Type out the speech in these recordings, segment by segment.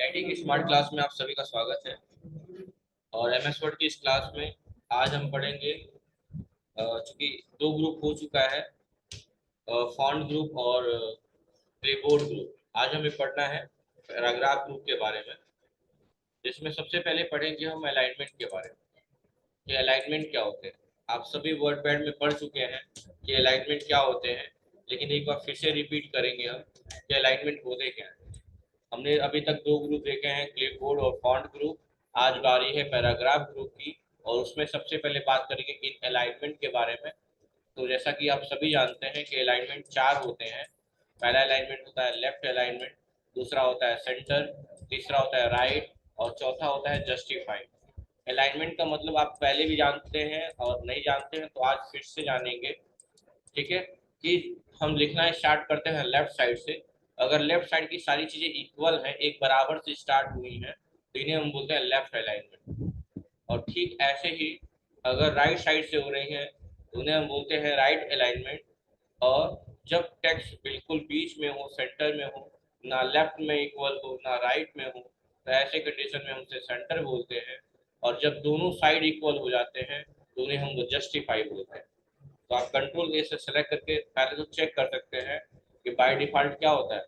IT की smart class में आप सभी का स्वागत है। और एमएस वर्ड की इस क्लास में आज हम पढ़ेंगे। चूंकि दो ग्रुप हो चुका है, फॉन्ट ग्रुप और क्लिपबोर्ड ग्रुप। आज हमें पढ़ना है पैराग्राफ ग्रुप के बारे में, जिसमें सबसे पहले पढ़ेंगे हम अलाइनमेंट के बारे में कि अलाइनमेंट क्या होते हैं। आप सभी वर्ड पैड में पढ़ चुके हैं कि अलाइनमेंट क्या होते हैं, लेकिन एक बार फिर से रिपीट करेंगे हम कि अलाइनमेंट होते क्या है। हमने अभी तक दो ग्रुप देखे हैं, क्लिपबोर्ड और फॉन्ट ग्रुप। आज बारी है पैराग्राफ ग्रुप की, और उसमें सबसे पहले बात करेंगे कि अलाइनमेंट के बारे में। तो जैसा कि आप सभी जानते हैं कि अलाइनमेंट चार होते हैं। पहला अलाइनमेंट होता है लेफ्ट अलाइनमेंट, दूसरा होता है सेंटर, तीसरा होता है राइट, और चौथा होता है जस्टिफाइड। अलाइनमेंट का मतलब आप पहले भी जानते हैं, और नहीं जानते हैं तो आज फिर से जानेंगे। ठीक है, कि हम लिखना स्टार्ट करते हैं लेफ्ट साइड से। अगर लेफ्ट साइड की सारी चीजें इक्वल हैं, एक बराबर से स्टार्ट हुई हैं, तो इन्हें हम बोलते हैं लेफ्ट अलाइनमेंट। और ठीक ऐसे ही अगर राइट साइड से हो रही है तो उन्हें हम बोलते हैं राइट अलाइनमेंट। और जब टेक्स्ट बिल्कुल बीच में हो, सेंटर में हो, ना लेफ्ट में इक्वल हो ना राइट में हो, तो ऐसे कंडीशन में हम उसे सेंटर बोलते हैं। और जब दोनों साइड इक्वल हो जाते हैं तो उन्हें हम जस्टिफाई बोलते हैं। तो आप कंट्रोल ए से सेलेक्ट करके पहले तो चेक कर सकते हैं कि बाय डिफॉल्ट क्या होता है,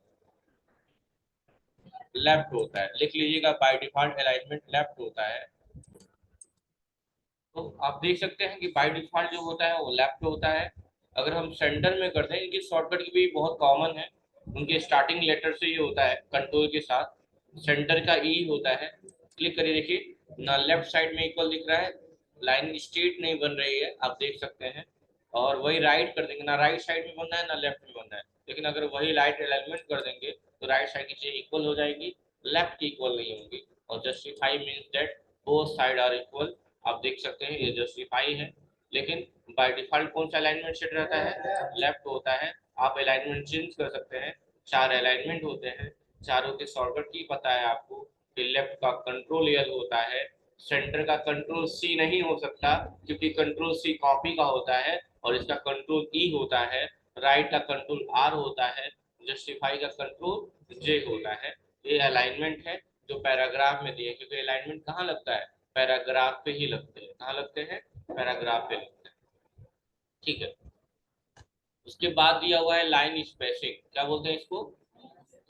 लेफ्ट होता है। लिख लीजिएगा, बाय डिफॉल्ट अलाइनमेंट लेफ्ट होता है। तो आप देख सकते हैं कि बाय डिफॉल्ट जो होता है वो लेफ्ट होता है। अगर हम सेंटर में करते हैं, इनकी शॉर्टकट की भी बहुत कॉमन है, उनके स्टार्टिंग लेटर से ये होता है कंट्रोल के साथ। सेंटर का ई होता है। क्लिक करिए, देखिए ना लेफ्ट साइड में इक्वल दिख रहा है, लाइन स्ट्रेट नहीं बन रही है, आप देख सकते हैं। और वही राइट कर देंगे, ना राइट साइड में बनना है ना लेफ्ट में बनना है। लेकिन अगर वही राइट अलाइनमेंट कर देंगे तो राइट साइड की चीज इक्वल हो जाएगी, लेफ्ट की इक्वल नहीं होगी। और justify means that both side are equal. आप देख सकते हैं ये जस्टिफाई है। लेकिन बाय डिफॉल्ट कौन सा अलाइनमेंट सेट रहता है, लेफ्ट होता है। आप अलाइनमेंट चेंज कर सकते हैं। चार अलाइनमेंट होते हैं, चारों के शॉर्टकट की पता है आपको कि लेफ्ट का कंट्रोल एल होता है, सेंटर का कंट्रोल सी नहीं हो सकता क्योंकि कंट्रोल सी कॉपी का होता है, और इसका कंट्रोल ई होता है। राइट का कंट्रोल आर होता है, जस्टिफाई का कंट्रोल जे होता है। ये अलाइनमेंट है जो पैराग्राफ में दिए, क्योंकि अलाइनमेंट कहाँ लगता है, पैराग्राफ पे ही लगते हैं। कहाँ लगते हैं, पैराग्राफ पे लगते हैं। ठीक है, उसके बाद दिया हुआ है लाइन स्पेसिंग, क्या बोलते हैं इसको।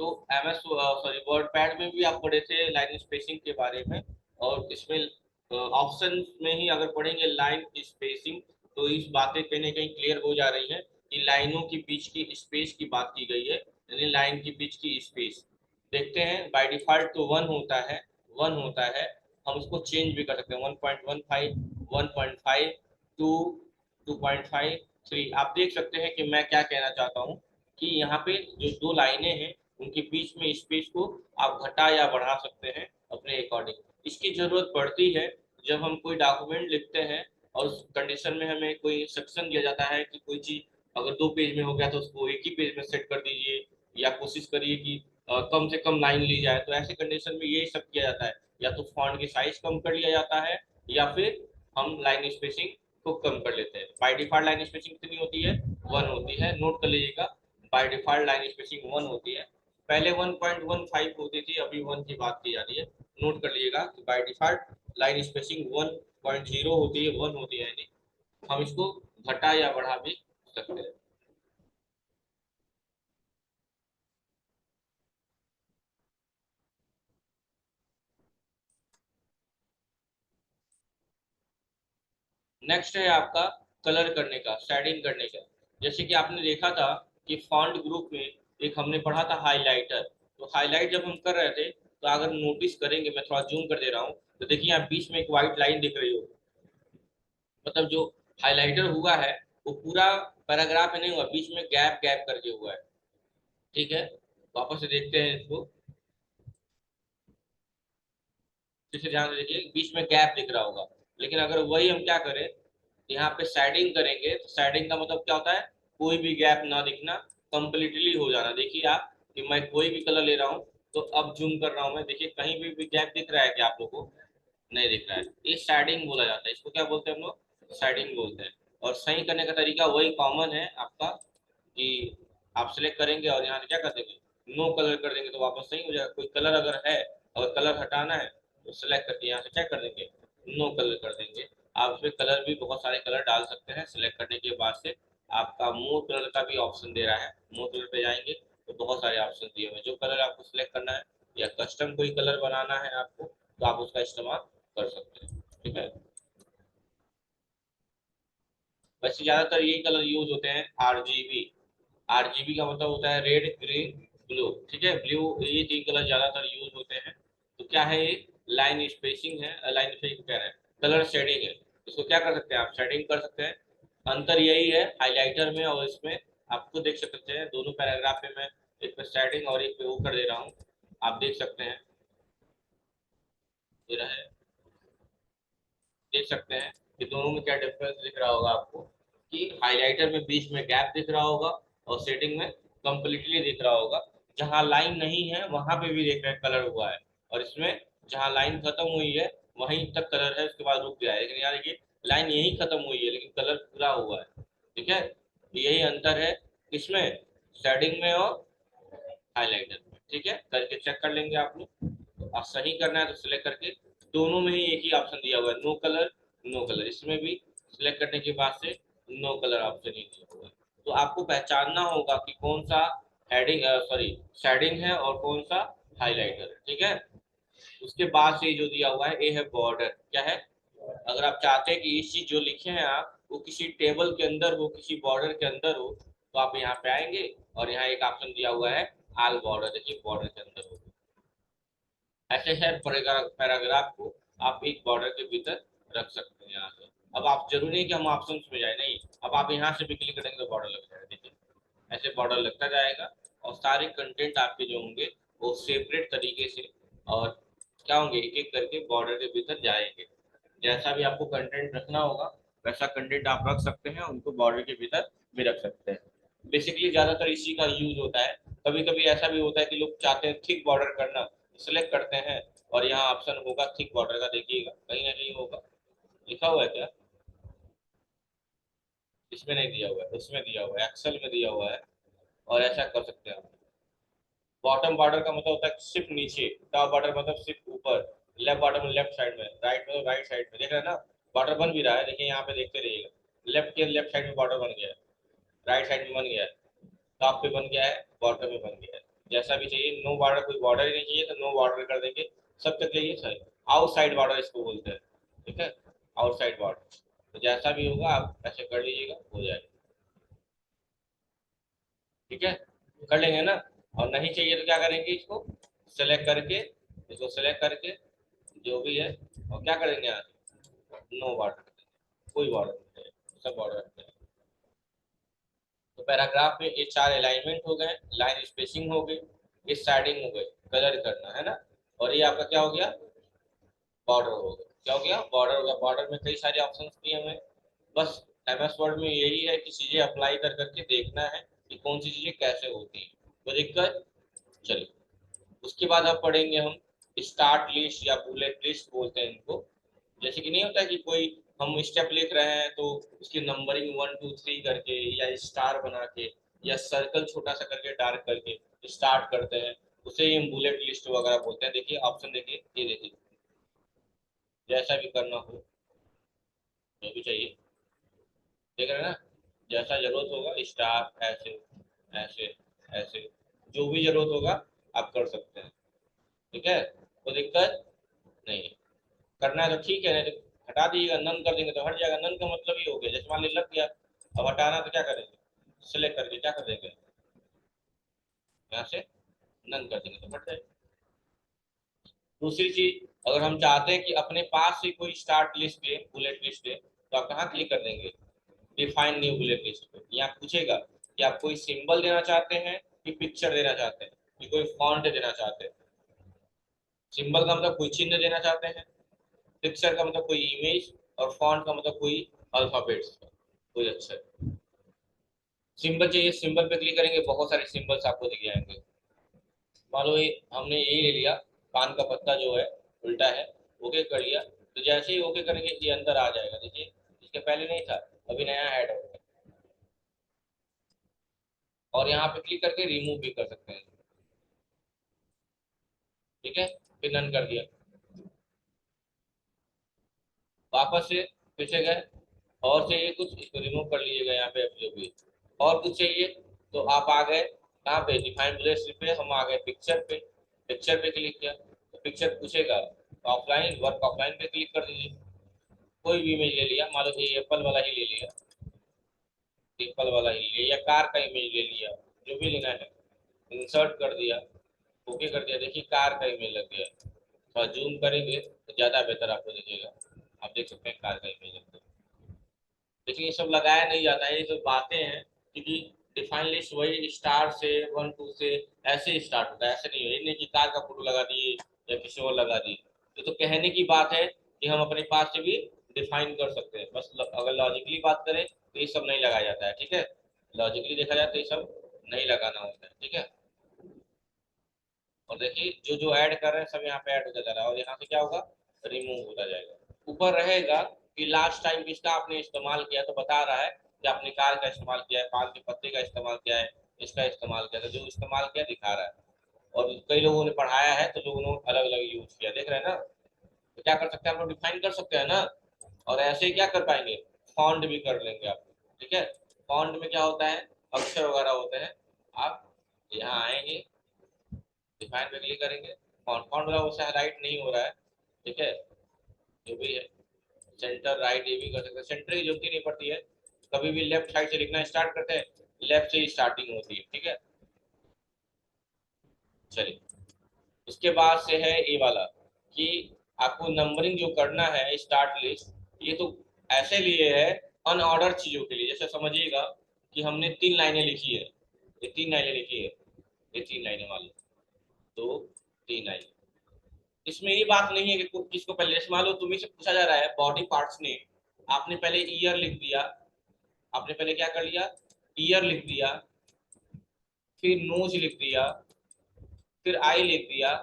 तो एमएस सॉरी वर्ड पैड में भी आप पढ़े थे लाइन स्पेसिंग के बारे में। और इसमें ऑप्शन में ही अगर पढ़ेंगे लाइन स्पेसिंग, तो इस बातें कहीं ना कहीं क्लियर हो जा रही हैं कि लाइनों के बीच की स्पेस की बात की गई है, यानी लाइन के बीच की स्पेस। देखते हैं, बाय डिफॉल्ट तो वन होता है, वन होता है। हम उसको चेंज भी कर सकते हैं, 1.15, 1.5, 2, 2.5, 3। आप देख सकते हैं कि मैं क्या कहना चाहता हूँ कि यहाँ पे जो दो लाइनें हैं उनके बीच में स्पेस को आप घटा या बढ़ा सकते हैं अपने अकॉर्डिंग। इसकी जरूरत पड़ती है जब हम कोई डॉक्यूमेंट लिखते हैं और उस कंडीशन में हमें कोई इंस्ट्रक्शन दिया जाता है कि कोई चीज अगर दो पेज में हो गया तो उसको एक ही पेज में सेट कर दीजिए, या कोशिश करिए कि कम से कम लाइन ली जाए। तो ऐसे कंडीशन में यही सब किया जाता है, या तो फॉन्ट की साइज कम कर लिया जाता है, या फिर हम लाइन स्पेसिंग को कम कर लेते हैं। बाय डिफॉल्ट लाइन स्पेसिंग कितनी होती है, वन होती है, नोट कर लीजिएगा। By default line spacing one होती है। पहले 1.15 होती थी, अभी वन की बात की जा रही है। नोट कर लीजिएगा कि बाय डिफॉल्ट लाइन स्पेसिंग 1.0 होती है, वन होती है, यानी हम इसको घटा या बढ़ा भी सकते हैं। नेक्स्ट है आपका कलर करने का, शेडिंग करने का। जैसे कि आपने देखा था कि फॉन्ट ग्रुप में एक हमने पढ़ा था हाइलाइटर। तो हाईलाइट जब हम कर रहे थे, तो अगर नोटिस करेंगे, मैं थोड़ा जूम कर दे रहा हूँ, तो देखिए यहाँ बीच में एक व्हाइट लाइन दिख रही हो, मतलब जो हाइलाइटर हुआ है वो पूरा पैराग्राफ में नहीं हुआ, बीच में गैप गैप करके हुआ है। ठीक है, वापस से देखते हैं इसको, फिर से ध्यान से देखिए, बीच में गैप दिख रहा होगा। लेकिन अगर वही हम क्या करें, यहाँ पे शेडिंग करेंगे, तो शेडिंग का मतलब क्या होता है, कोई भी गैप ना दिखना, कंप्लीटली हो जाना। देखिए आप कि मैं कोई भी कलर ले रहा हूँ, तो अब जूम कर रहा हूँ मैं, देखिए कहीं भी गैप दिख रहा है क्या आप लोगों को, नहीं दिख रहा है। ये शेडिंग बोला जाता है, इसको क्या बोलते हैं हम लोग, शेडिंग बोलते हैं। और सही करने का तरीका वही कॉमन है आपका, कि आप सिलेक्ट करेंगे और यहाँ से क्या कर देंगे, नो कलर कर देंगे, तो वापस सही हो जाएगा। कोई कलर अगर है अगर कलर हटाना है तो सिलेक्ट करके यहाँ से क्या कर देंगे, नो कलर कर देंगे। आप इसमें कलर भी बहुत सारे कलर डाल सकते हैं। सिलेक्ट करने के बाद से आपका मोर कलर का भी ऑप्शन दे रहा है, मोर कलर पे जाएंगे तो बहुत सारे ऑप्शन दिए हुए हैं। जो कलर आपको सिलेक्ट करना है या कस्टम कोई कलर बनाना है आपको तो आप उसका इस्तेमाल कर सकते हैं। ठीक है, वैसे ज्यादातर यही कलर यूज होते हैं, आरजीबी। आरजीबी का मतलब होता है रेड ग्रीन ब्लू। ठीक है, ब्लू, ये तीन कलर ज्यादातर यूज होते हैं। तो क्या है ये, लाइन स्पेसिंग है, लाइन स्पेसिंग कह रहे हैं, कलर शेडिंग है। इसको क्या कर सकते हैं आप, शेडिंग कर सकते हैं। अंतर यही है हाइलाइटर में और इसमें, आपको देख सकते हैं दोनों पैराग्राफ में मैं एक पे शेडिंग और एक पे वो कर दे रहा हूँ, आप देख सकते हैं। ये रहा है, देख सकते हैं कि दोनों में क्या डिफरेंस दिख रहा होगा आपको, कि हाइलाइटर में बीच में गैप दिख रहा होगा और सेटिंग में कंप्लीटली दिख रहा होगा। जहां लाइन नहीं है वहां पे भी देख रहे हैं कलर हुआ है, और इसमें जहां लाइन खत्म हुई है वहीं तक कलर है, उसके बाद रुक गया है। लेकिन यार देखिए, लाइन यही खत्म हुई है लेकिन कलर पूरा हुआ है। ठीक है, यही अंतर है इसमें, शेडिंग में और हाइलाइटर में। ठीक है, करके चेक कर लेंगे आप लोग। और सही करना है तो सिलेक्ट करके, दोनों में ही एक ही ऑप्शन दिया हुआ है, नो कलर नो कलर। इसमें भी सिलेक्ट करने के बाद से नो कलर ऑप्शन ही दिया हुआ है। तो आपको पहचानना होगा कि कौन सा हेडिंग सॉरी शेडिंग है और कौन सा हाइलाइटर है। ठीक है, उसके बाद से जो दिया हुआ है ये है बॉर्डर। क्या है, अगर आप चाहते हैं कि इस चीज जो लिखे हैं आप वो किसी टेबल के अंदर हो, किसी बॉर्डर के अंदर हो, तो आप यहाँ पे आएंगे और यहाँ एक ऑप्शन दिया हुआ है आल बॉर्डर। देखिए बॉर्डर के अंदर हो, ऐसे है पैराग्राफ को आप एक बॉर्डर के भीतर रख सकते हैं यहाँ से। अब आप जरूरी नहीं कि हम ऑप्शन में जाए, नहीं, अब आप यहाँ से भी क्लिक करेंगे तो बॉर्डर लग जाएगा। देखिए ऐसे बॉर्डर लगता जाएगा और सारे कंटेंट आपके जो होंगे वो सेपरेट तरीके से और क्या होंगे, एक एक करके बॉर्डर के भीतर जाएंगे। जैसा भी आपको कंटेंट रखना होगा वैसा कंटेंट आप रख सकते हैं, उनको बॉर्डर के भीतर भी रख सकते हैं। बेसिकली ज्यादातर इसी का यूज होता है। कभी कभी ऐसा भी होता है कि लोग चाहते हैं थिक बॉर्डर करना, सिलेक्ट करते हैं और यहाँ ऑप्शन होगा थिक बॉर्डर का, देखिएगा कहीं ना कहीं होगा, लिखा हुआ है क्या, इसमें नहीं दिया हुआ है, उसमें दिया हुआ है, एक्सेल में दिया हुआ है। और ऐसा कर सकते हैं आप। बॉटम बॉर्डर का मतलब होता है सिर्फ नीचे, टॉप बॉर्डर मतलब सिर्फ ऊपर, लेफ्ट बॉर्डर में लेफ्ट साइड में, राइट में राइट साइड में। देख रहे हैं ना, बॉर्डर बन भी रहा है, देखिए यहाँ पे देखते रहिएगा, लेफ्ट के लेफ्ट साइड में बॉर्डर बन गया है, राइट साइड में बन गया है, टॉप पे बन गया है, बॉर्डर में बन गया है। जैसा भी चाहिए, नो बॉर्डर, कोई बॉर्डर ही नहीं चाहिए तो नो बॉर्डर कर देंगे। सब तक चाहिए सर, आउटसाइड बॉर्डर इसको बोलते हैं। ठीक है, आउटसाइड बॉर्डर। तो जैसा भी होगा आप ऐसे कर लीजिएगा, हो जाएगा। ठीक है, कर लेंगे ना। और नहीं चाहिए तो क्या करेंगे, इसको सेलेक्ट करके, इसको सेलेक्ट करके जो भी है, और क्या करेंगे यहाँ, नो बॉर्डर, कोई बॉर्डर नहीं है, सब बॉर्डर रखते हैं। तो पैराग्राफ में ये चार अलाइनमेंट हो गए, लाइन स्पेसिंग हो गई, ये साइडिंग हो गई, कलर करना है ना, और ये आपका क्या हो गया, बॉर्डर हो गया। क्या हो गया, बॉर्डर हो गया। बॉर्डर में कई सारे ऑप्शन दिए हमें, बस एमएस वर्ड में यही है कि चीजें अप्लाई कर करके देखना है कि कौन सी चीजें कैसे होती हैं। तो दिक्कत, चलिए उसके बाद अब पढ़ेंगे हम स्टार्ट लिस्ट या बुलेट लिस्ट बोलते हैं इनको। जैसे कि नहीं होता है कि कोई हम स्टेप लिख रहे हैं तो उसकी नंबरिंग 1 2 3 करके या स्टार बना के या सर्कल छोटा सा करके डार्क करके स्टार्ट करते हैं, उसे ही हम बुलेट लिस्ट वगैरह बोलते हैं। देखिए ऑप्शन देखिए, ये देखिए, जैसा भी करना हो जो भी चाहिए, देख रहे हैं ना, जैसा जरूरत होगा स्टार, ऐसे ऐसे ऐसे, जो भी जरूरत होगा आप कर सकते हैं। ठीक है, तो दिक्कत नहीं है। करना है तो ठीक है, नहीं तो हटा दीजिएगा, नन कर देंगे तो हट जाएगा। नन का मतलब ही हो गया, जैसे मान लीजिए लग गया, अब हटाना तो क्या करेंगे, सिलेक्ट करके क्या कर देंगे, यहाँ से नन कर देंगे तो हट जाएगा। दूसरी चीज, अगर हम चाहते हैं कि अपने पास से कोई स्टार्ट लिस्ट दे, बुलेट लिस्ट दे, तो आप कहाँ क्लिक कर देंगे, डिफाइन न्यू बुलेट लिस्ट पे। यहाँ पूछेगा कि आप कोई सिंबल देना चाहते हैं कि पिक्चर देना चाहते हैं कि कोई फॉन्ट देना चाहते हैं। सिंबल का मतलब कोई चिन्ह देना चाहते हैं, पिक्चर का मतलब कोई इमेज, और फॉन्ट का मतलब कोई अल्फाबेट्स, कोई अक्षर। सिंबल चाहिए, सिंबल पे क्लिक करेंगे, बहुत सारे सिंबल्स आपको दिख जाएंगे। मान लो ये हमने यही ले लिया, पान का पत्ता जो है उल्टा है, ओके कर लिया, तो जैसे ही ओके करेंगे ये अंदर आ जाएगा। देखिए इसके पहले नहीं था, अभी नया ऐड हो गया। और यहाँ पे क्लिक करके रिमूव भी कर सकते हैं। ठीक है, फिर नन कर दिया, वापस से पीछे गए, और चाहिए कुछ इसको रिमूव कर लीजिएगा यहाँ पे जो भी, और कुछ चाहिए तो आप आ गए कहाँ पे, डिफाइन ब्लेस पे हम आ गए पिक्चर पे, पिक्चर पे क्लिक किया तो पिक्चर पूछेगा, ऑफलाइन वर्क ऑफलाइन पे क्लिक कर दीजिए, कोई भी इमेज ले लिया, मान लो कि एप्पल वाला ही ले लिया, एप्पल वाला ही ले लिया, कार का इमेज ले लिया, जो भी लेना है इंसर्ट कर दिया, ओके कर दिया, देखिए कार का इमेज लग गया, थोड़ा जूम करेंगे तो ज़्यादा बेहतर आपको दिखेगा, आप देख सकते हैं कार का इमेज लग गया। लेकिन ये सब लगाया नहीं जाता है, ये सब बातें हैं, क्योंकि डिफाइन लिस्ट वही स्टार से 1 2 से ऐसे स्टार्ट होता है, ऐसे नहीं है, ये नहीं कि कार का फोटो लगा दिए या किसी और लगा दिए, ये तो कहने की बात है कि हम अपने पास से भी डिफाइन कर सकते हैं, बस अगर लॉजिकली बात करें तो ये सब नहीं लगाया जाता है, ठीक है, लॉजिकली देखा जाए तो ये सब नहीं लगाना होता है, ठीक है। और देखिए जो जो ऐड कर रहे हैं सब यहाँ पे ऐड होता जा रहा है, और यहाँ से क्या होगा, रिमूव होता जाएगा, ऊपर रहेगा कि लास्ट टाइम किसका आपने इस्तेमाल किया, तो बता रहा है कि आपने कार का इस्तेमाल किया है, पान के पत्ते का इस्तेमाल किया है, इसका इस्तेमाल किया, तो जो इस्तेमाल किया दिखा रहा है, और कई लोगों ने पढ़ाया है तो लोगों ने अलग अलग यूज किया, देख रहे हैं ना, तो क्या कर सकते हैं, हम लोग डिफाइन कर सकते हैं ना, और ऐसे ही क्या कर पाएंगे, फॉन्ट भी कर लेंगे आप, ठीक है। फॉन्ट में क्या होता है, अक्षर वगैरह होते हैं, आप यहाँ आएंगे, डिफाइन पे क्लिक करेंगे, फॉन्ट फॉन्ट वाला उससे हाईलाइट नहीं हो रहा है, ठीक है, जो भी है, सेंटर राइट ये भी कर सकते हैं, सेंटर की जरूरत ही नहीं पड़ती है, कभी भी लेफ्ट साइड से लिखना स्टार्ट करते हैं, लेफ्ट से ही स्टार्टिंग होती है, ठीक है। चलिए, उसके बाद से है ये वाला कि आपको नंबरिंग जो करना है स्टार्ट लिस्ट, ये तो ऐसे लिए है अनऑर्डर चीजों के लिए, जैसे समझिएगा कि हमने 3 लाइनें लिखी है, ये 3 लाइनें लिखी है, ये 3 लाइनें मान लो, 2 3 लाइन, इसमें ये बात नहीं है कि किसको पहले, जैसे मान लो तुम्हें से पूछा जा रहा है बॉडी पार्ट्स ने, आपने पहले ईयर लिख दिया, आपने पहले क्या कर लिया, ईयर लिख दिया, फिर नोज लिख दिया, फिर आई लिख दिया,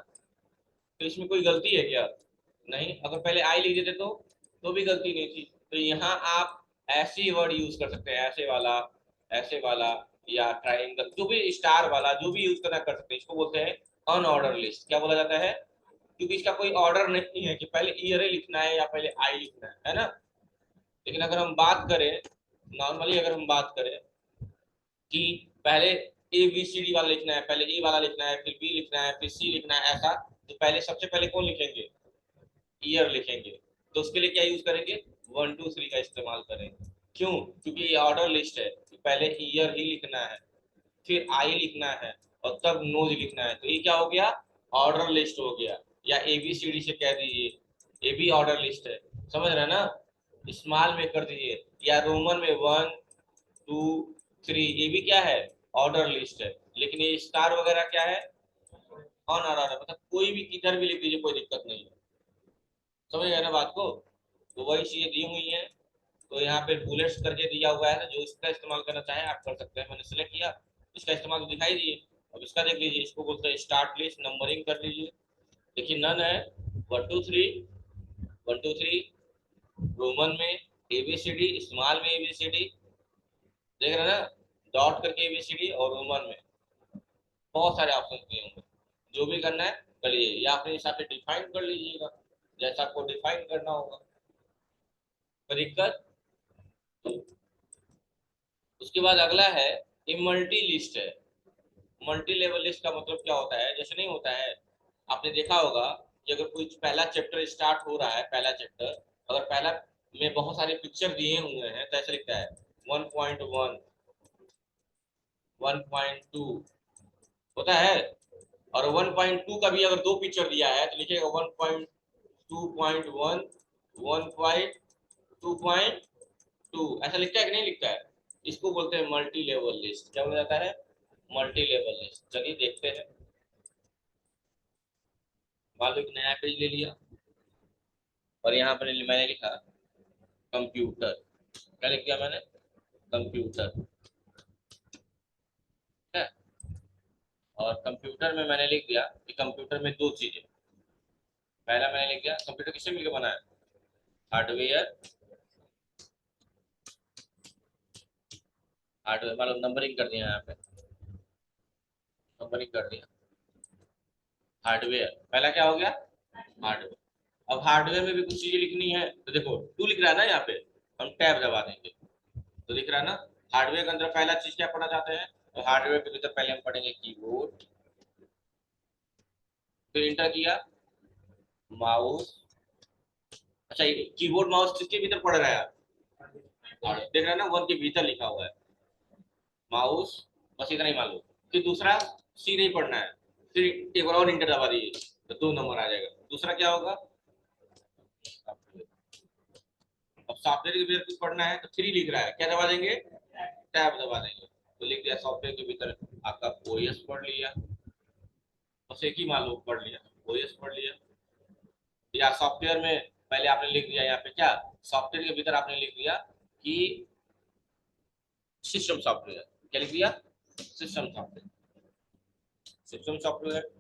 तो इसमें कोई गलती है क्या, नहीं, अगर पहले आई लिख देते तो भी गलती नहीं थी, तो यहाँ आप ऐसे वर्ड यूज कर सकते हैं, ऐसे वाला या ट्राइंगल, जो भी स्टार वाला जो भी यूज करना कर सकते हैं, इसको बोलते हैं अनऑर्डर लिस्ट, क्या बोला जाता है, क्योंकि इसका कोई ऑर्डर नहीं है कि पहले ईयर लिखना है या पहले आई लिखना है ना। लेकिन अगर हम बात करें, नॉर्मली अगर हम बात करें कि पहले ए बी सी डी वाला लिखना है, पहले ए वाला लिखना है, फिर बी लिखना है, फिर सी लिखना है, ऐसा, तो पहले सबसे पहले कौन लिखेंगे, ईयर लिखेंगे, तो उसके लिए क्या यूज करेंगे, 1 2 3 का इस्तेमाल करेंगे, क्यों, क्योंकि ये ऑर्डर लिस्ट है, पहले ईयर ही लिखना है, फिर आई लिखना है, और तब नोज लिखना है, तो ये क्या हो गया, ऑर्डर लिस्ट हो गया, या एबीसीडी से कह दीजिए, ये भी ऑर्डर लिस्ट है, समझ रहे हैं ना, स्मॉल में कर दीजिए, या रोमन में 1 2 3, ये भी क्या है, ऑर्डर लिस्ट है, लेकिन ये स्टार वगैरह क्या है, ऑन ऑर्डर है, मतलब कोई भी किधर भी लिख दीजिए, कोई दिक्कत नहीं है, समझ गए ना बात को, तो वही चीजें दी हुई हैं, तो यहाँ पे बुलेट्स करके दिया हुआ है, जो इसका इस्तेमाल करना चाहे आप कर सकते हैं, मैंने सेलेक्ट किया, इसका इस्तेमाल तो दिखाई दिए, अब इसका देख लीजिए, इसको बोलते हैं स्टार्ट लिस्ट, नंबरिंग कर लीजिए, देखिए नन है, 1 2 3, 1 2 3, रोमन में एबीसीडी, स्मॉल में एबीसीडी, देख रहे हैं ना, डॉट करके एबीसीडी, और रोमन में बहुत सारे ऑप्शन दिए होंगे, जो भी करना है करिए, या अपने हिसाब से डिफाइन कर लीजिएगा, जैसा आपको डिफाइन करना होगा, कोई दिक्कत। उसके बाद अगला है ये मल्टी लिस्ट है, मल्टी लेवल लिस्ट का मतलब क्या होता है, जैसे नहीं होता है, आपने देखा होगा कि अगर कोई पहला चैप्टर स्टार्ट हो रहा है, पहला चैप्टर अगर पहला में बहुत सारे पिक्चर दिए हुए हैं तो ऐसे लिखता है 1.1 1.2 होता है, और 1.2 का भी अगर 2 पिक्चर दिया है तो लिखेगा 1.2.1 1.2.2, ऐसा लिखता है कि नहीं लिखता है, इसको बोलते हैं मल्टी लेवल लिस्ट, क्या बोला जाता है, मल्टी लेवल लिस्ट, चलिए देखते हैं, मान लो एक नया पेज ले लिया, और यहाँ पर मैंने लिखा कंप्यूटर, क्या लिख दिया मैंने, कंप्यूटर, ठीक है, और कंप्यूटर में मैंने लिख दिया कि कंप्यूटर में 2 चीजें, पहला मैंने लिख दिया कंप्यूटर किससे मिलकर बना है, हार्डवेयर, हार्डवेयर मतलब नंबरिंग कर दिया यहाँ पे, नंबरिंग कर दिया, हार्डवेयर पहला क्या हो गया, हार्डवेयर। अब हार्डवेयर में भी कुछ चीजें लिखनी है, तो देखो टू लिख रहा है ना यहाँ पे, हम टैब दबा देंगे तो दिख रहा है ना। हार्डवेयर के अंदर पहला चीज क्या पढ़ना चाहते हैं, तो हार्डवेयर के भीतर पहले हम पढ़ेंगे कीबोर्ड, फिर इंटर किया माउस। अच्छा ये कीबोर्ड माउस किसके भीतर पढ़ रहा है आप, देख रहे हैं ना, वन के भीतर लिखा हुआ है माउस, बस इतना ही मालूम। फिर दूसरा सी नहीं पढ़ना है, फिर एक बार और इंटर दबा दीजिए तो 2 नंबर आ जाएगा। दूसरा क्या होगा, अब सॉफ्टवेयर के भीतर कुछ पढ़ना है तो 3 लिख रहा है, क्या दबा देंगे, टैब दबा देंगे तो लिख दिया सॉफ्टवेयर के भीतर आपका ओएस पढ़ लिया, बस एक ही मालूम पढ़ लिया, ओएस पढ़ लिया। या सॉफ्टवेयर में पहले आपने लिख दिया यहाँ पे क्या, सॉफ्टवेयर के भीतर आपने लिख दिया कि सिस्टम सॉफ्टवेयर, क्या लिख दिया, system software, system software.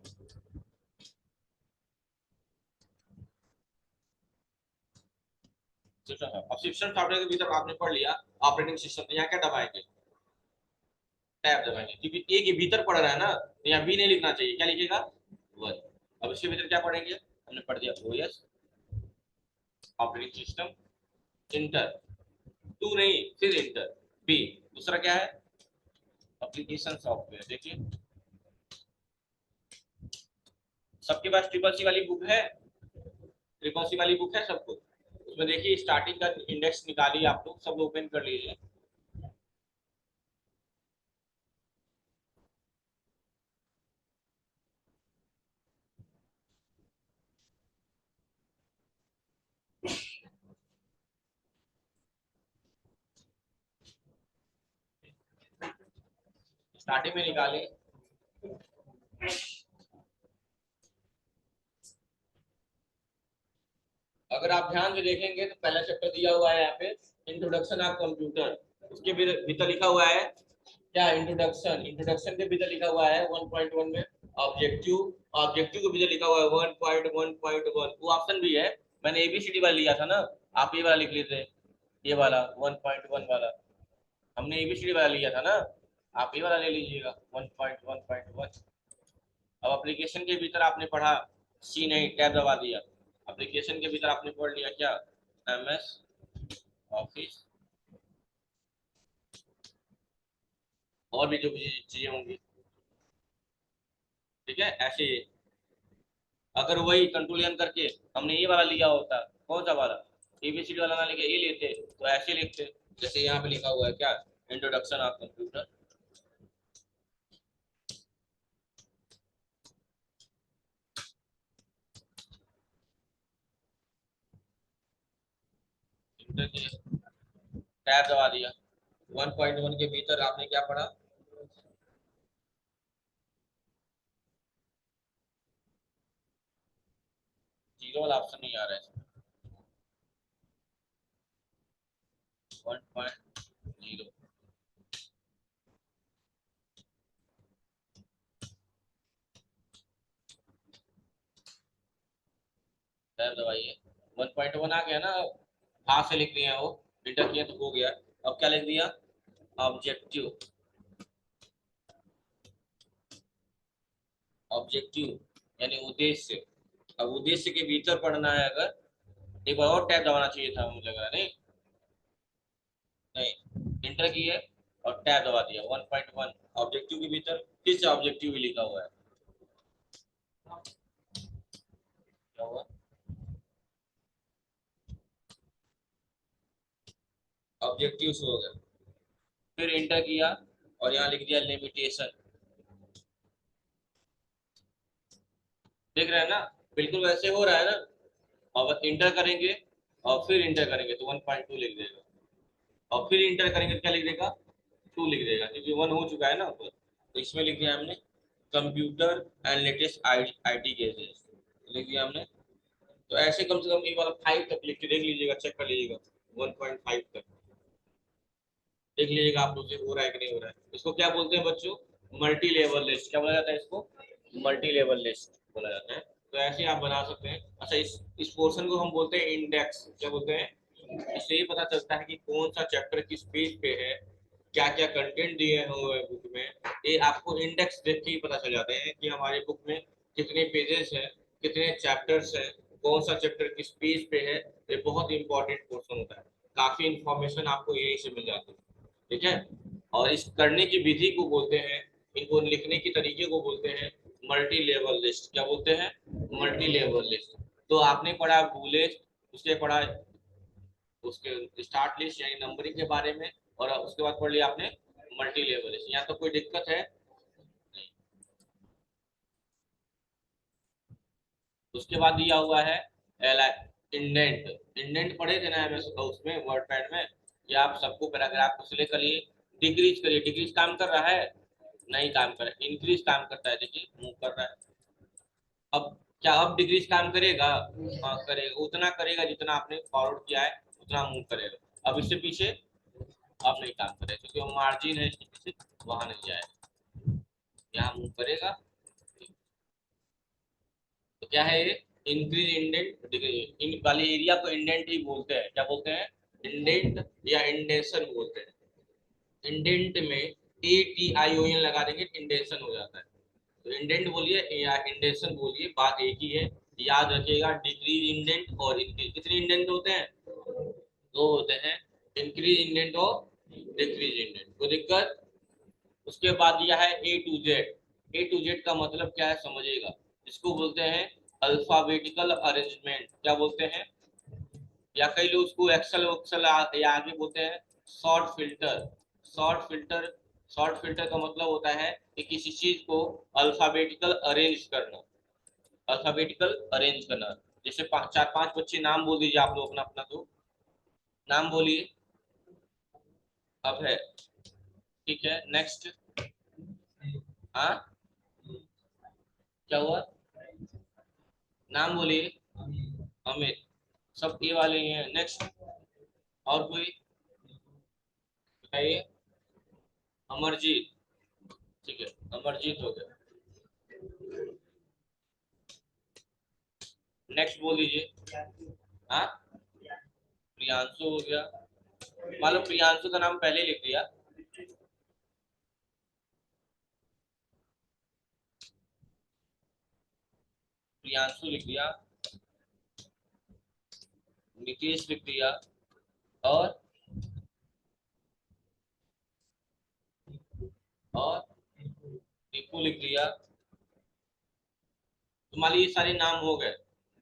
System software के भीतर आपने पढ़ लिया ऑपरेटिंग सिस्टम, तो यहाँ क्या दबाएंगे, टैब दबाएंगे, क्योंकि ए के भीतर पढ़ रहा है ना, तो यहाँ बी नहीं लिखना चाहिए, क्या लिखेगा वन। अब इसके भीतर क्या पढ़ेंगे, हमने पढ़ दिया OS operating system, enter, two नहीं फिर इंटर बी। दूसरा क्या है, एप्लीकेशन सॉफ्टवेयर। देखिए सबके पास ट्रिपल सी वाली बुक है, ट्रिपल सी वाली बुक है सबको, उसमें देखिए स्टार्टिंग का इंडेक्स निकालिए, आप लोग सब ओपन कर लीजिए। स्टार्टिंग में निकाले, अगर आप ध्यान से देखेंगे तो पहला चैप्टर दिया हुआ है यहाँ पे इंट्रोडक्शन ऑफ कंप्यूटर, उसके भीतर लिखा हुआ है क्या, इंट्रोडक्शन, इंट्रोडक्शन के भीतर लिखा हुआ है 1.1 में ऑब्जेक्टिव, ऑब्जेक्टिव के भीतर लिखा हुआ है 1.1.1, वो ऑप्शन भी है, मैंने एबीसीडी वाला लिया था ना, आप ये वाला लिख लेते, ये वाला 1.1 वाला, हमने एबीसीडी वाला लिया था ना, आप ये वाला ले लीजिएगा 1.1.1। अब एप्लीकेशन के भीतर आपने पढ़ा, सी नहीं टैब दबा दिया, एप्लीकेशन के भीतर आपने पढ़ लिया क्या, एमएस ऑफिस, और भी जो भी चीजें होंगी, ठीक है ऐसे। अगर वही कंट्रोल एन करके हमने ये वाला लिया होता, कौन सा वाला, एबीसीडी वाला ना लेके ये लेते तो ऐसे लिखते, जैसे यहाँ पे लिखा हुआ है क्या, इंट्रोडक्शन ऑफ कंप्यूटर, टैब दबा दिया। 1.1 के भीतर आपने क्या पढ़ा, जीरो वाला ऑप्शन नहीं आ रहा है, 1.0 टैब दबाइए, 1.1 आ गया ना, हाथ से लिख दिया वो, इंटर किया तो हो गया। अब क्या लिख दिया, ऑब्जेक्टिव, ऑब्जेक्टिव यानी उद्देश्य। अब उद्देश्य के भीतर पढ़ना है, अगर एक बार और टैब दबाना चाहिए था मुझे लग रहा, नहीं नहीं इंटर किए और टैब दबा दिया 1.1 ऑब्जेक्टिव के भीतर, फिर से ऑब्जेक्टिव ही लिखा हुआ है, क्या हुआ, ऑब्जेक्टिव हो गया, फिर इंटर किया और यहाँ लिख दिया लिमिटेशन, देख रहे हैं ना, बिल्कुल वैसे हो रहा है ना। अब इंटर करेंगे और फिर इंटर करेंगे तो 1.2 लिख देगा, और फिर इंटर करेंगे तो क्या लिख देगा, 2 लिख देगा, क्योंकि 1 हो चुका है ना ऊपर। तो इसमें लिख दिया हमने computer and latest IT cases, लिख दिया हमने। तो ऐसे कम से कम एक बार 5 तक लिख के देख लीजिएगा, चेक कर लीजिएगा 1.5 तक देख लीजिएगा आप लोग से हो रहा है कि नहीं हो रहा है। इसको क्या बोलते हैं बच्चों, मल्टी लेवल लिस्ट, क्या बोला जाता है इसको, मल्टी लेवल लिस्ट बोला जाता है। तो ऐसे आप बना सकते हैं। अच्छा इस पोर्शन को हम बोलते हैं इंडेक्स, क्या बोलते हैं, इससे ये पता चलता है कि कौन सा चैप्टर किस पेज पे है, क्या क्या कंटेंट दिए हुए हैं बुक में, ये आपको इंडेक्स देख के ही पता चल जाते हैं कि हमारे बुक में कितने पेजेस हैं, कितने चैप्टर्स हैं, कौन सा चैप्टर किस पेज पे है, ये बहुत इंपॉर्टेंट पोर्शन होता है। काफी इंफॉर्मेशन आपको यही से मिल जाती है, ठीक है। और इस करने की विधि को बोलते हैं, इनको लिखने के तरीके को बोलते हैं मल्टी लेवल लिस्ट। क्या बोलते हैं? Multi level list. तो आपने पढ़ा बुलेट, उसके पढ़ा उसके स्टार्ट लिस्ट यानी नंबरिंग के बारे में, और उसके बाद पढ़ लिया आपने मल्टी लेवल लिस्ट। यहाँ तो कोई दिक्कत है नहीं। उसके बाद दिया हुआ है इंडेंट। इंडेंट पढ़े थे ना एमएस उसमें वर्ड पैड में, कि आप सबको पैराग्राफ को सिलेक्ट करिए, डिक्रीज करिए। डिक्रीज काम कर रहा है? नहीं काम कर रहा है। इंक्रीज काम करता है, देखिए मूव कर रहा है। अब क्या अब डिक्रीज काम करेगा? हाँ करेगा, उतना करेगा जितना आपने फॉरवर्ड किया है उतना मूव करेगा। अब इससे पीछे अब नहीं काम करेगा, क्योंकि वो मार्जिन है इसके पीछे, वहां नहीं जाएगा, यहाँ मूव करेगा। तो क्या है ये? Increase indent decrease. इन वाले एरिया को इंडेंट ही बोलते हैं। क्या बोलते हैं? इंडेंट या इंडेंशन बोलते हैं। इंडेंट में A T I O N लगा देंगे, इंडेंशन हो जाता है। तो इंडेंट बोलिए या इंडेंशन बोलिए, बात एक ही है। याद रखिएगा, डिक्रीज इंडेंट और इंक्रीज, कितने इंडेंट होते हैं? दो होते हैं, इंक्रीज इंडेंट और डिक्रीज इंडेंट। कोई दिक्कत? उसके बाद दिया है A to Z. A to Z का मतलब क्या है समझिएगा, इसको बोलते हैं अल्फाबेटिकल अरेंजमेंट। क्या बोलते हैं? या कई लोग उसको एक्सेल उक्सेल या आगे बोलते हैं short filter. Short filter, short filter का मतलब होता है कि किसी चीज को अल्फाबेटिकल अरेंज करना। अल्फाबेटिकल अरेंज करना। जैसे चार पांच बच्चे नाम बोल दीजिए आप लोग अपना अपना, तो नाम बोलिए। अब है, ठीक है, नेक्स्ट। हाँ, क्या हुआ? नाम बोलिए। अमित, सब ए वाले ही हैं। नेक्स्ट, और कोई बताइए। अमरजीत, ठीक है, अमरजीत हो गया। नेक्स्ट बोल दीजिए। हाँ, प्रियांशु हो गया। मान लो प्रियांशु का नाम पहले लिख दिया। प्रियांशु लिख दिया, नीतीश लिख दिया, और और दीपू लिख दिया। तो मान लीजिए ये सारे नाम हो गए।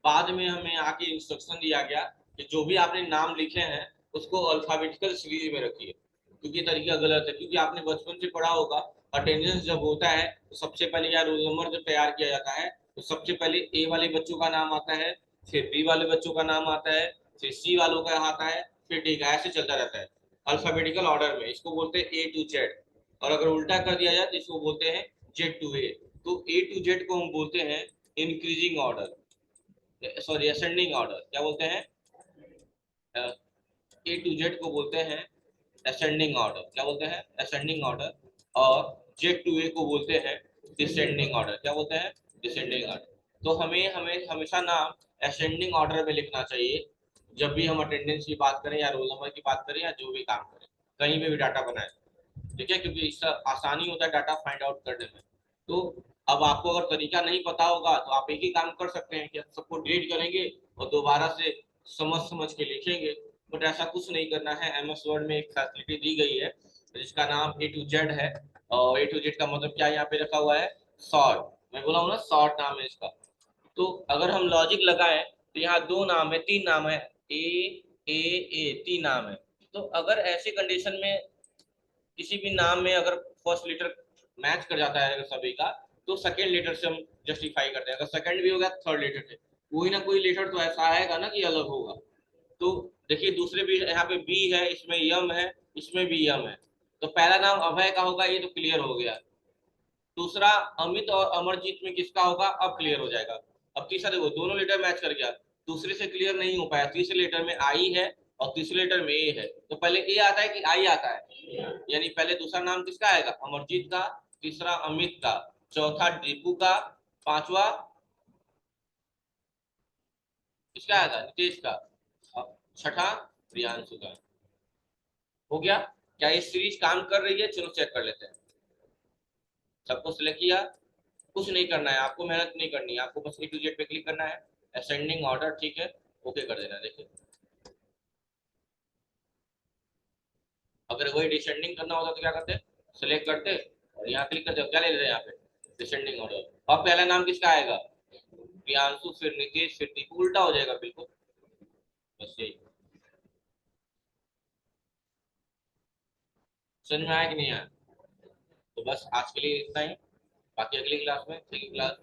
बाद में हमें आके इंस्ट्रक्शन दिया गया कि जो भी आपने नाम लिखे हैं उसको अल्फाबेटिकल सीरीज में रखिए, क्योंकि तरीका गलत है। क्योंकि आपने बचपन से पढ़ा होगा, अटेंडेंस जब होता है तो सबसे पहले या रोल नंबर जब तैयार किया जाता है तो सबसे पहले ए वाले बच्चों का नाम आता है, फिर बी वाले बच्चों का नाम आता है, फिर सी वालों का आता है, फिर डी का, ऐसे चलता रहता है अल्फाबेटिकल ऑर्डर में। इसको बोलते हैं ए टू जेड। और अगर उल्टा कर दिया जाए तो इसको बोलते हैं जेड टू ए। तो ए टू जेड को हम बोलते हैं increasing order, sorry ascending order. क्या बोलते हैं? ए टू जेड को बोलते हैं असेंडिंग ऑर्डर। क्या बोलते हैं? Ascending order. और जेड टू ए को बोलते हैं डिसेंडिंग ऑर्डर। क्या बोलते हैं? Descending order. तो हमें हमें हमेशा नाम असेंडिंग ऑर्डर में लिखना चाहिए, जब भी हम अटेंडेंस की बात करें या रोल नंबर की बात करें या जो भी काम करें, कहीं पे भी डाटा बनाए, ठीक है, क्योंकि इससे आसानी होता है डाटा फाइंड आउट करने में। तो अब आपको अगर तरीका नहीं पता होगा तो आप एक ही काम कर सकते हैं कि सबको डिलीट करेंगे और दोबारा से समझ समझ के लिखेंगे। बट ऐसा कुछ नहीं करना है। एमएस वर्ड में एक फैसिलिटी दी गई है जिसका नाम ए टू जेड है। और ए टू जेड का मतलब क्या यहाँ पे रखा हुआ है? शॉर्ट। मैं बोला हूँ ना, शॉर्ट नाम है इसका। तो अगर हम लॉजिक लगाएं तो यहाँ दो नाम है, तीन नाम है, ए ए ए, तीन नाम है। तो अगर ऐसी कंडीशन में किसी भी नाम में अगर फर्स्ट लेटर मैच कर जाता है अगर सभी का, तो सेकंड लेटर से हम जस्टिफाई करते हैं। अगर सेकंड भी हो गया थर्ड लेटर से, कोई ना कोई लेटर तो ऐसा आएगा ना कि अलग होगा। तो देखिए दूसरे भी यहाँ पे बी है, इसमें यम है, इसमें भी यम है। तो पहला नाम अभय का होगा, ये तो क्लियर हो गया। दूसरा अमित और अमरजीत में किसका होगा, अब क्लियर हो जाएगा। अब तीसरा देखो, दोनों लेटर मैच कर गया। दूसरे से क्लियर नहीं हो पाया, तीसरे लेटर में आई है और तीसरे लेटर में ए है। तो पहले ए आता है कि आई आता है? यानी पहले दूसरा नाम किसका आएगा? अमरजीत का, तीसरा अमित का, चौथा दीपू का, पांचवा किसका आएगा? नीतीश का, और छठा प्रियांशु का। हो गया? क्या ये सीरीज काम कर रही है? चलो चेक कर लेते हैं। सबको सिलेक्ट किया, कुछ नहीं करना है आपको, मेहनत नहीं करनी है आपको, बस ए टू जेड पे क्लिक करना है। असेंडिंग ऑर्डर, ठीक है, ओके कर देना। देखिए अगर वही डिसेंडिंग करना होता तो क्या करते, सिलेक्ट करते और यहाँ क्लिक करते, क्या ले लेते यहाँ पे डिसेंडिंग ऑर्डर, और पहला नाम किसका आएगा, प्रियांशु, फिर नीतीश, फिर दीपू, उल्टा हो जाएगा बिल्कुल। बस यही, समझ में आया कि नहीं आया? तो बस आज के लिए इतना ही, बाकी अगली क्लास में, अगली क्लास